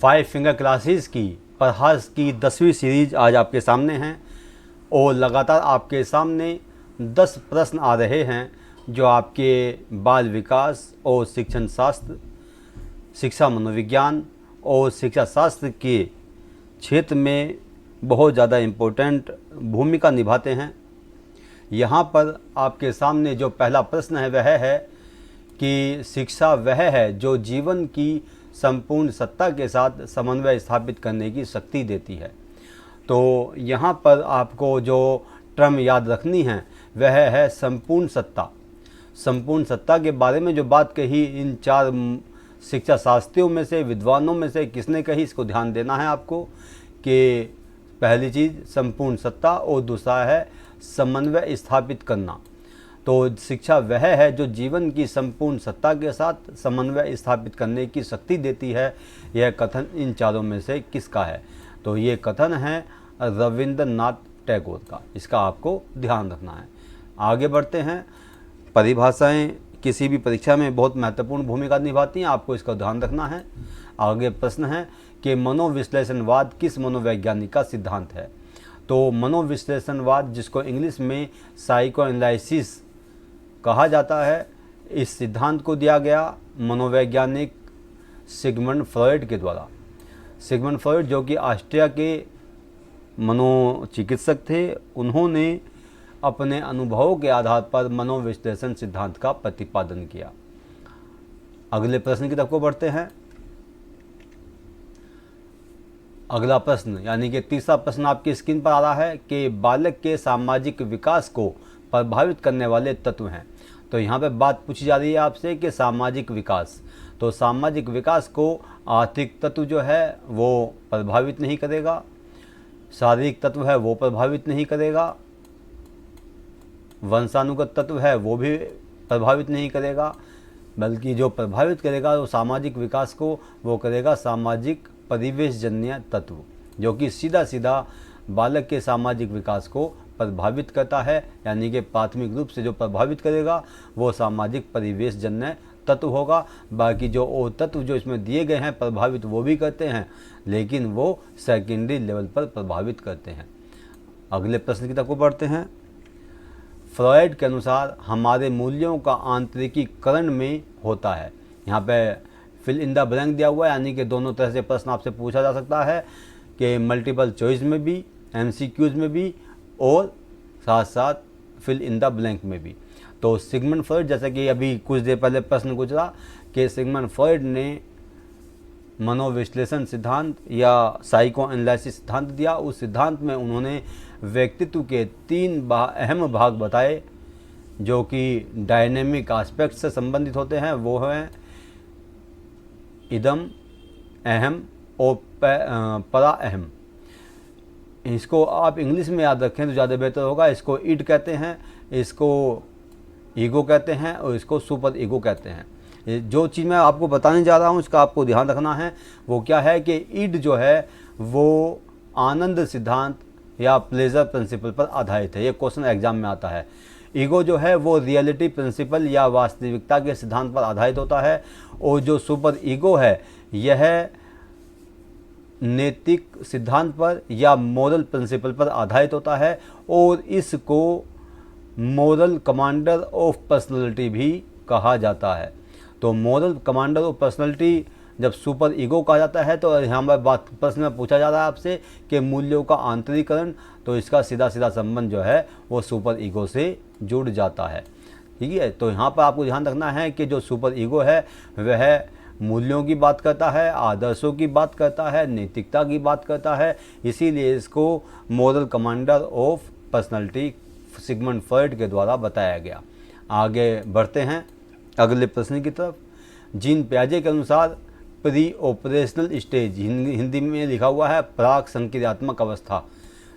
Five finger classes की प्रहास की 10वीं सीरीज आज आपके सामने हैं और लगातार आपके सामने 10 प्रश्न आ रहे हैं जो आपके बाल विकास और शिक्षण शास्त्र, शिक्षा मनोविज्ञान और शिक्षा शास्त्र के क्षेत्र में बहुत ज़्यादा इम्पोर्टेंट भूमिका निभाते हैं। यहाँ पर आपके सामने जो पहला प्रश्न है वह है कि शिक्षा वह है जो जीवन की संपूर्ण सत्ता के साथ समन्वय स्थापित करने की शक्ति देती है। तो यहाँ पर आपको जो टर्म याद रखनी है वह है संपूर्ण सत्ता। संपूर्ण सत्ता के बारे में जो बात कही इन 4 शिक्षा शास्त्रियों में से, विद्वानों में से किसने कही, इसको ध्यान देना है आपको कि पहली चीज़ संपूर्ण सत्ता और दूसरा है समन्वय स्थापित करना। तो शिक्षा वह है जो जीवन की संपूर्ण सत्ता के साथ समन्वय स्थापित करने की शक्ति देती है। यह कथन इन चारों में से किसका है? तो ये कथन है रविंद्रनाथ टैगोर का। इसका आपको ध्यान रखना है। आगे बढ़ते हैं। परिभाषाएं किसी भी परीक्षा में बहुत महत्वपूर्ण भूमिका निभाती हैं, आपको इसका ध्यान रखना है। आगे प्रश्न है कि मनोविश्लेषणवाद किस मनोवैज्ञानिक का सिद्धांत है? तो मनोविश्लेषणवाद, जिसको इंग्लिश में साइकोएनालिसिस कहा जाता है, इस सिद्धांत को दिया गया मनोवैज्ञानिक सिगमंड फ्रॉयड के द्वारा। सिगमंड फ्रॉयड जो कि ऑस्ट्रिया के मनोचिकित्सक थे, उन्होंने अपने अनुभवों के आधार पर मनोविश्लेषण सिद्धांत का प्रतिपादन किया। अगले प्रश्न की तरफ को बढ़ते हैं। अगला प्रश्न यानी कि तीसरा प्रश्न आपकी स्क्रीन पर आ रहा है कि बालक के सामाजिक विकास को प्रभावित करने वाले तत्व हैं। तो यहाँ पे बात पूछी जा रही है आपसे कि सामाजिक विकास, तो सामाजिक विकास को आर्थिक तत्व जो है वो प्रभावित नहीं करेगा, शारीरिक तत्व है वो प्रभावित नहीं करेगा, वंशानुगत तत्व है वो भी प्रभावित नहीं करेगा, बल्कि जो प्रभावित करेगा वो सामाजिक विकास को वो करेगा सामाजिक परिवेशजन्य तत्व, जो कि सीधा सीधा बालक के सामाजिक विकास को प्रभावित करता है। यानी कि प्राथमिक रूप से जो प्रभावित करेगा वो सामाजिक परिवेशजन्य तत्व होगा। बाकी जो और तत्व जो इसमें दिए गए हैं प्रभावित वो भी करते हैं, लेकिन वो सेकेंडरी लेवल पर प्रभावित करते हैं। अगले प्रश्न की तरफ को बढ़ते हैं। फ्रॉयड के अनुसार हमारे मूल्यों का आंतरिकीकरण में होता है। यहाँ पे फिल इन द ब्लैंक दिया हुआ है, यानी कि दोनों तरह से प्रश्न आपसे पूछा जा सकता है कि मल्टीपल चॉइस में भी, एमसीक्यूज में भी और साथ साथ फिल इन द ब्लैंक में भी। तो सिगमंड फ्रॉयड, जैसे कि अभी कुछ देर पहले प्रश्न गुजरा कि सिगमंड फ्रॉयड ने मनोविश्लेषण सिद्धांत या साइको एनालिसिस सिद्धांत दिया। उस सिद्धांत में उन्होंने व्यक्तित्व के 3 अहम भाग बताए जो कि डायनेमिक एस्पेक्ट से संबंधित होते हैं। वो हैं इदम, अहम और परा अहम। इसको आप इंग्लिश में याद रखें तो ज़्यादा बेहतर होगा। इसको इड कहते हैं, इसको ईगो कहते हैं और इसको सुपर ईगो कहते हैं। जो चीज़ मैं आपको बताने जा रहा हूँ इसका आपको ध्यान रखना है। वो क्या है कि इड जो है वो आनंद सिद्धांत या प्लेजर प्रिंसिपल पर आधारित है। ये क्वेश्चन एग्जाम में आता है। ईगो जो है वो रियलिटी प्रिंसिपल या वास्तविकता के सिद्धांत पर आधारित होता है। और जो सुपर ईगो है यह नैतिक सिद्धांत पर या मोरल प्रिंसिपल पर आधारित होता है और इसको मोरल कमांडर ऑफ पर्सनैलिटी भी कहा जाता है। तो मोरल कमांडर ऑफ पर्सनैलिटी जब सुपर ईगो कहा जाता है, तो यहाँ पर बात प्रश्न में पूछा जा रहा है आपसे कि मूल्यों का आंतरिकरण, तो इसका सीधा सीधा संबंध जो है वो सुपर ईगो से जुड़ जाता है। ठीक है, तो यहाँ पर आपको ध्यान रखना है कि जो सुपर ईगो है वह मूल्यों की बात करता है, आदर्शों की बात करता है, नैतिकता की बात करता है। इसीलिए इसको moral commander of personality Sigmund Freud के द्वारा बताया गया। आगे बढ़ते हैं अगले प्रश्न की तरफ। जीन पियाजे के अनुसार प्री ऑपरेशनल स्टेज, हिंदी में लिखा हुआ है प्राक संक्रियात्मक अवस्था,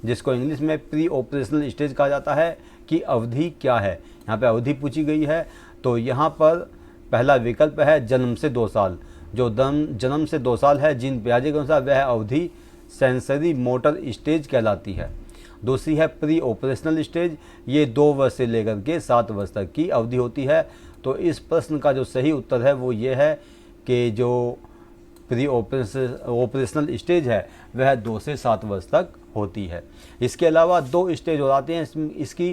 जिसको इंग्लिश में प्री ऑपरेशनल स्टेज कहा जाता है, की अवधि क्या है? यहाँ पे अवधि पूछी गई है। तो यहाँ पर पहला विकल्प है जन्म से 2 साल। जो जन्म से 2 साल है जीन पियाजे के अनुसार वह अवधि सेंसरी मोटर स्टेज कहलाती है। दूसरी है प्री ऑपरेशनल स्टेज, ये 2 वर्ष से लेकर के 7 वर्ष तक की अवधि होती है। तो इस प्रश्न का जो सही उत्तर है वो ये है कि जो प्री ऑपरेशनल स्टेज है वह 2 से 7 वर्ष तक होती है। इसके अलावा 2 स्टेज हो जाते हैं इसकी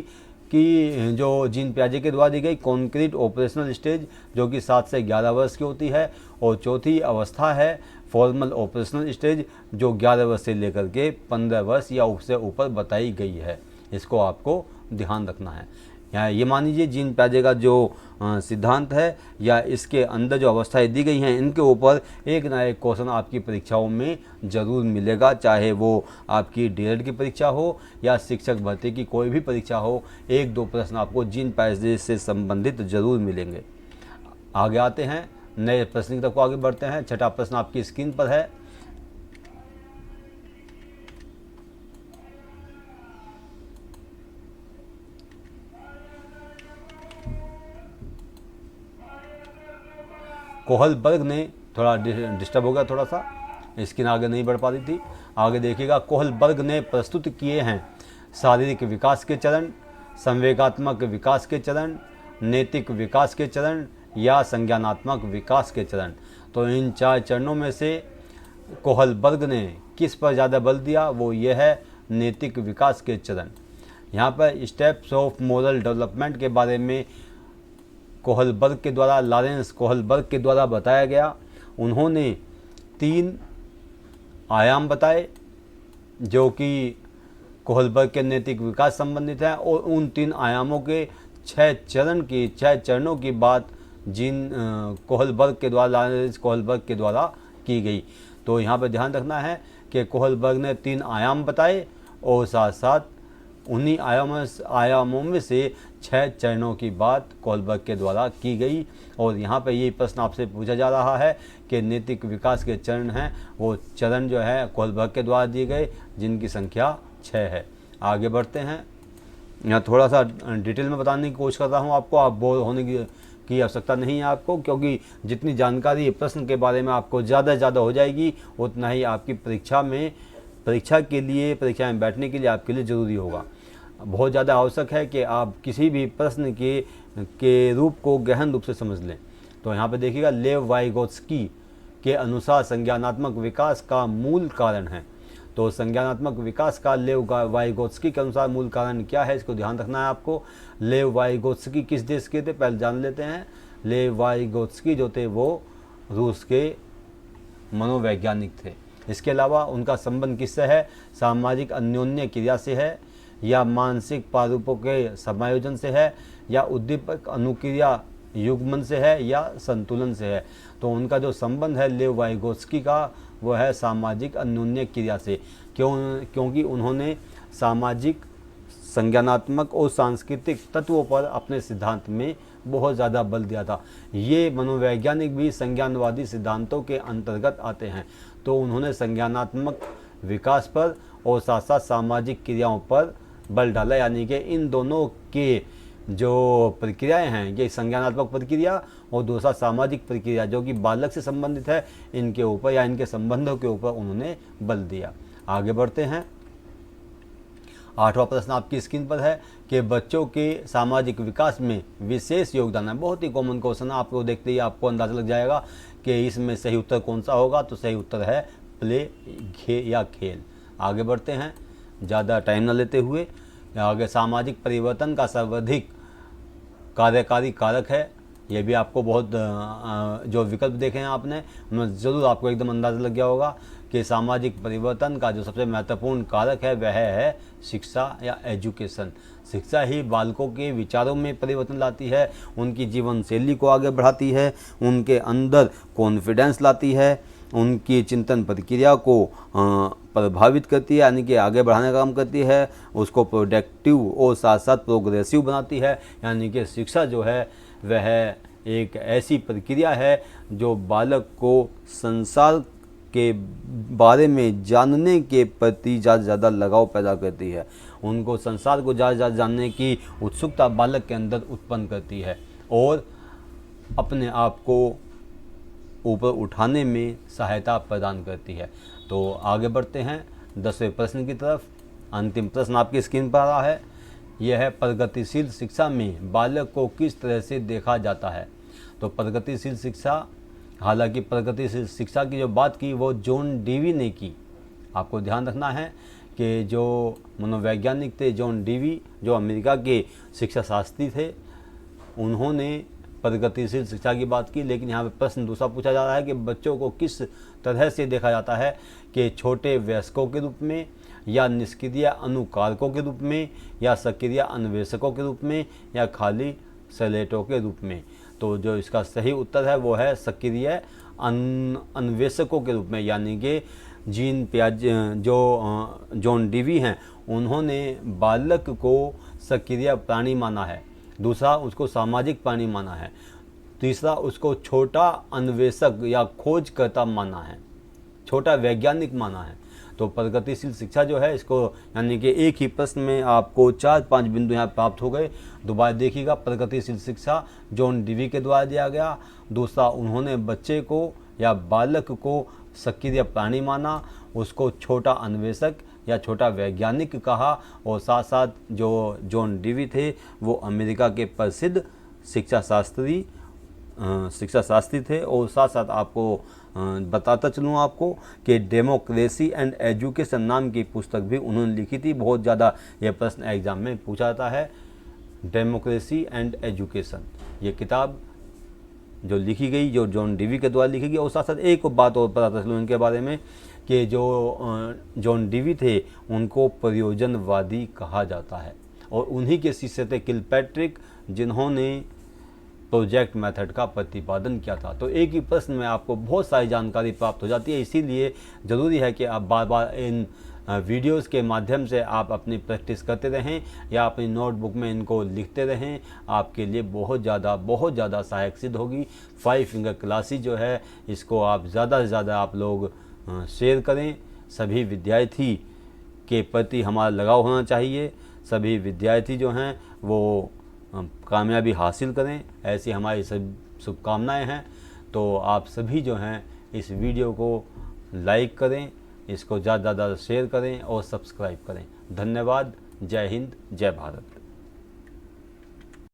कि जो जीन पियाजे के द्वारा दी गई कॉन्क्रीट ऑपरेशनल स्टेज जो कि 7 से 11 वर्ष की होती है, और चौथी अवस्था है फॉर्मल ऑपरेशनल स्टेज जो 11 वर्ष से लेकर के 15 वर्ष या उससे ऊपर बताई गई है। इसको आपको ध्यान रखना है। यहाँ ये मान लीजिए जीन पियाजे का जो सिद्धांत है या इसके अंदर जो अवस्थाएं दी गई हैं इनके ऊपर एक ना एक क्वेश्चन आपकी परीक्षाओं में ज़रूर मिलेगा, चाहे वो आपकी डीएलएड की परीक्षा हो या शिक्षक भर्ती की कोई भी परीक्षा हो। 1-2 प्रश्न आपको जीन पियाजे से संबंधित जरूर मिलेंगे। आगे आते हैं, नए प्रश्न की तरफ आगे बढ़ते हैं। छठा प्रश्न आपकी स्क्रीन पर है। कोहलबर्ग ने थोड़ा डिस्टर्ब हो गया, थोड़ा सा स्क्रीन आगे नहीं बढ़ पा रही थी। आगे देखिएगा, कोहलबर्ग ने प्रस्तुत किए हैं शारीरिक विकास के चरण, संवेगात्मक विकास के चरण, नैतिक विकास के चरण या संज्ञानात्मक विकास के चरण। तो इन 4 चरणों में से कोहलबर्ग ने किस पर ज़्यादा बल दिया, वो ये है नैतिक विकास के चरण। यहाँ पर स्टेप्स ऑफ मोरल डेवलपमेंट के बारे में कोहलबर्ग के द्वारा, लॉरेंस कोहलबर्ग के द्वारा बताया गया। उन्होंने 3 आयाम बताए जो कि कोहलबर्ग के नैतिक विकास संबंधित हैं, और उन 3 आयामों के 6 चरणों की बात जीन कोहलबर्ग के द्वारा, लॉरेंस कोहलबर्ग के द्वारा की गई। तो यहाँ पर ध्यान रखना है कि कोहलबर्ग ने 3 आयाम बताए और साथ साथ उन्हीं आयामों में से 6 चरणों की बात कोहलबर्ग के द्वारा की गई। और यहाँ पे ये प्रश्न आपसे पूछा जा रहा है कि नैतिक विकास के चरण हैं, वो चरण जो है कोहलबर्ग के द्वारा दिए गए जिनकी संख्या 6 है। आगे बढ़ते हैं। यहाँ थोड़ा सा डिटेल में बताने की कोशिश कर रहा हूँ आपको, आप बोर होने की आवश्यकता नहीं है आपको, क्योंकि जितनी जानकारी प्रश्न के बारे में आपको ज़्यादा से ज़्यादा हो जाएगी उतना ही आपकी परीक्षा में बैठने के लिए आपके लिए ज़रूरी होगा। बहुत ज़्यादा आवश्यक है कि आप किसी भी प्रश्न के रूप को गहन रूप से समझ लें। तो यहाँ पे देखिएगा, लेव वाइगोत्स्की के अनुसार संज्ञानात्मक विकास का मूल कारण है। तो संज्ञानात्मक विकास का लेव वाइगोत्स्की के अनुसार मूल कारण क्या है, इसको ध्यान रखना है आपको। लेव वाइगोत्स्की किस देश के थे, पहले जान लेते हैं। लेव वाइगोत्स्की जो थे वो रूस के मनोवैज्ञानिक थे। इसके अलावा उनका संबंध किससे है, सामाजिक अन्योन्य क्रिया से है, या मानसिक प्रारूपों के समायोजन से है, या उद्दीपक अनुक्रिया युग्मन से है, या संतुलन से है। तो उनका जो संबंध है लेव वाइगोत्स्की का वो है सामाजिक अन्योन्य क्रिया से। क्योंकि उन्होंने सामाजिक, संज्ञानात्मक और सांस्कृतिक तत्वों पर अपने सिद्धांत में बहुत ज़्यादा बल दिया था। ये मनोवैज्ञानिक भी संज्ञानवादी सिद्धांतों के अंतर्गत आते हैं। तो उन्होंने संज्ञानात्मक विकास पर और साथ साथ सामाजिक क्रियाओं पर बल डाला, यानी कि इन दोनों के जो प्रक्रियाएं हैं, ये संज्ञानात्मक प्रक्रिया और दूसरा सामाजिक प्रक्रिया जो कि बालक से संबंधित है, इनके ऊपर या इनके संबंधों के ऊपर उन्होंने बल दिया। आगे बढ़ते हैं। 8वां प्रश्न आपकी स्क्रीन पर है कि बच्चों के सामाजिक विकास में विशेष योगदान है। बहुत ही कॉमन क्वेश्चन है, आपको देखते ही आपको अंदाजा लग जाएगा कि इसमें सही उत्तर कौन सा होगा। तो सही उत्तर है प्ले या खेल। आगे बढ़ते हैं ज़्यादा टाइम न लेते हुए। आगे सामाजिक परिवर्तन का सर्वाधिक कार्यकारी कारक है। ये भी आपको बहुत जो विकल्प देखे हैं आपने उनमें ज़रूर आपको एकदम अंदाज़ा लग गया होगा कि सामाजिक परिवर्तन का जो सबसे महत्वपूर्ण कारक है वह है शिक्षा या एजुकेशन। शिक्षा ही बालकों के विचारों में परिवर्तन लाती है, उनकी जीवन शैली को आगे बढ़ाती है, उनके अंदर कॉन्फिडेंस लाती है, उनकी चिंतन प्रक्रिया को प्रभावित करती है, यानी कि आगे बढ़ाने का काम करती है, उसको प्रोडक्टिव और साथ साथ प्रोग्रेसिव बनाती है। यानी कि शिक्षा जो है वह एक ऐसी प्रक्रिया है जो बालक को संसार के बारे में जानने के प्रति ज़्यादा लगाव पैदा करती है। उनको संसार को ज़्यादा जानने की उत्सुकता बालक के अंदर उत्पन्न करती है और अपने आप को ऊपर उठाने में सहायता प्रदान करती है। तो आगे बढ़ते हैं 10वें प्रश्न की तरफ। अंतिम प्रश्न आपकी स्क्रीन पर आ रहा है। यह है प्रगतिशील शिक्षा में बालक को किस तरह से देखा जाता है। तो प्रगतिशील शिक्षा हालांकि प्रगतिशील शिक्षा की जो बात की वो जॉन डीवी ने की। आपको ध्यान रखना है कि जो मनोवैज्ञानिक थे जॉन डीवी, जो अमेरिका के शिक्षा शास्त्री थे, उन्होंने प्रगतिशील शिक्षा की बात की। लेकिन यहाँ पे प्रश्न दूसरा पूछा जा रहा है कि बच्चों को किस तरह से देखा जाता है, कि छोटे वयस्कों के रूप में, या निष्क्रिय अनुकारकों के रूप में, या सक्रिय अन्वेषकों के रूप में, या खाली सलेटों के रूप में। तो जो इसका सही उत्तर है वो है सक्रिय अन्वेषकों के रूप में, यानी कि जीन पियाजे जो जॉन डीवी हैं उन्होंने बालक को सक्रिय प्राणी माना है। दूसरा, उसको सामाजिक प्राणी माना है। तीसरा, उसको छोटा अन्वेषक या खोजकर्ता माना है, छोटा वैज्ञानिक माना है। तो प्रगतिशील शिक्षा जो है इसको, यानी कि एक ही प्रश्न में आपको 4-5 बिंदु यहाँ प्राप्त हो गए। दोबारा देखिएगा, प्रगतिशील शिक्षा जॉन डीवी के द्वारा दिया गया। दूसरा, उन्होंने बच्चे को या बालक को सक्रिय प्राणी माना, उसको छोटा अन्वेषक या छोटा वैज्ञानिक कहा, और साथ साथ जो जॉन डीवी थे वो अमेरिका के प्रसिद्ध शिक्षा शास्त्री थे। और साथ साथ आपको बताता चलूँ आपको कि डेमोक्रेसी एंड एजुकेशन नाम की पुस्तक भी उन्होंने लिखी थी। बहुत ज़्यादा यह प्रश्न एग्जाम में पूछा जाता है, डेमोक्रेसी एंड एजुकेशन, ये किताब जो लिखी गई, जो जॉन डीवी के द्वारा लिखी गई। और साथ साथ एक बात और बताता चलूँ इनके बारे में कि जो जॉन डीवी थे उनको प्रयोजनवादी कहा जाता है, और उन्हीं के शिष्य थे किलपैट्रिक, जिन्होंने प्रोजेक्ट मेथड का प्रतिपादन किया था। तो एक ही प्रश्न में आपको बहुत सारी जानकारी प्राप्त हो जाती है, इसीलिए ज़रूरी है कि आप बार बार इन वीडियोस के माध्यम से आप अपनी प्रैक्टिस करते रहें या अपनी नोटबुक में इनको लिखते रहें। आपके लिए बहुत ज़्यादा सहायक सिद्ध होगी। 5 फिंगर क्लासेस जो है इसको आप ज़्यादा से ज़्यादा आप लोग शेयर करें। सभी विद्यार्थी के प्रति हमारा लगाव होना चाहिए। सभी विद्यार्थी जो हैं वो कामयाबी हासिल करें, ऐसी हमारी सब शुभकामनाएँ हैं। तो आप सभी जो हैं इस वीडियो को लाइक करें, इसको ज़्यादा से ज़्यादा शेयर करें और सब्सक्राइब करें। धन्यवाद। जय हिंद, जय भारत।